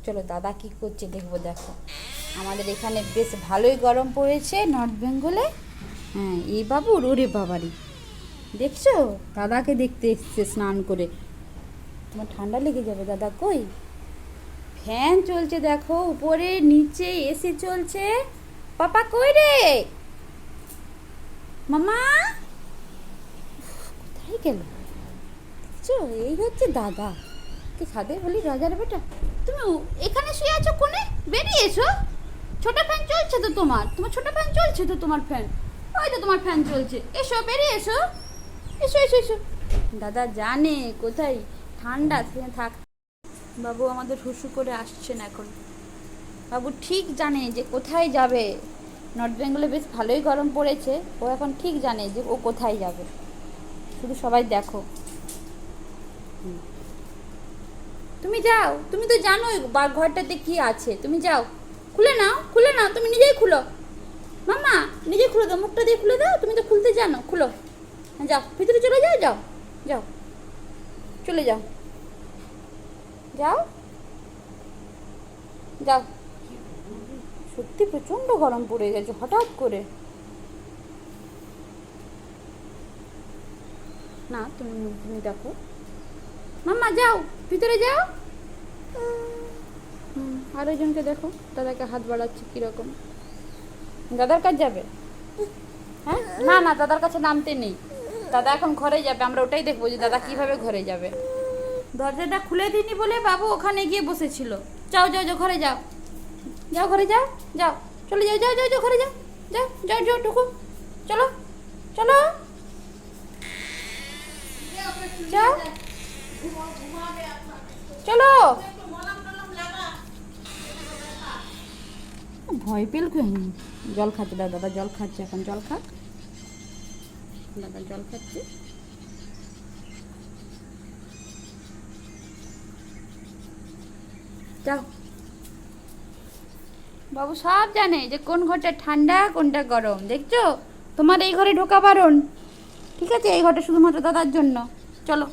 চলো দাদা কি করছে দেখবো। দেখো আমাদের এখানে বেশ ভালোই গরম পড়েছে নর্থ বেঙ্গলে। হ্যাঁ এই বাবু ওরে বাবারি, দেখছো দাদাকে দেখতে এসছে স্নান করে। তোমার ঠান্ডা লেগে যাবে দাদা। কই ফ্যান চলছে দেখো, উপরে নিচে এসি চলছে। পাপা কই রে মামা, কোথায় গেল? দেখছো এই হচ্ছে দাদা। কি ছাদে বলি রাজার বেটা, তুমি এখানে শুয়ে আছো কোনে? বেরিয়ে এসো, ছোট ফ্যান চলছে তো তোমার, তোমার ছোট ফ্যান চলছে তো তোমার ফ্যান, ওই তো তোমার ফ্যান চলছে। এসো বেরিয়ে এসো, এসো এসো এসো। দাদা জানে কোথায় ঠান্ডা থাক। বাবু আমাদের হুসু করে আসছে না এখন। বাবু ঠিক জানে যে কোথায় যাবে। নর্থ বেঙ্গলে বেশ ভালোই গরম পড়েছে, ও এখন ঠিক জানে যে ও কোথায় যাবে। শুধু সবাই দেখো। তুমি যাও, তুমি তো জানোই ঘরটাতে কি আছে, তুমি যাও খুলে নাও, খুলে নাও, তুমি নিজেই খুলো মামা, নিজে খুলে দাও, মুখটা দিয়ে খুলে দাও, তুমি তো খুলতে জানো, খুলো। যাও ভিতরে চলে যাও, যাও যাও চলে যাও, যাও যাও। সত্যি প্রচণ্ড গরম পড়ে গেছে হঠাৎ করে। না তুমি তুমি দেখো মাম্মা, যাও ভিতরে যাও। আরেকজনকে দেখো, দাদাকে হাত বাড়াচ্ছে কীরকম। দাদার কাছে যাবে? হ্যাঁ না না, দাদার কাছে নামতে নেই, দাদা এখন ঘরে যাবে। আমরা ওটাই দেখবো যে দাদা কিভাবে ঘরে যাবে। দরজাটা খুলে দিইনি বলে বাবু ওখানে গিয়ে বসেছিল। যাও যাও যাও ঘরে যাও, যাও ঘরে যাও, যাও চলে যাও, যাও যাও যাও ঘরে যাও, যাও যাও যাও টুকু, চলো চলো যাও, চলো। ভয় পেল কেন? জল খাচ্ছে দাদা, দাদা জল খাচ্ছে এখন, জল খাক দাদা, জল খাচ্ছে। যাও। বাবু সব জানে যে কোন ঘরটা ঠান্ডা কোনটা গরম। দেখছো তোমার এই ঘরে ঢোকা বারণ, ঠিক আছে? এই ঘরটা শুধুমাত্র দাদার জন্য। চলো।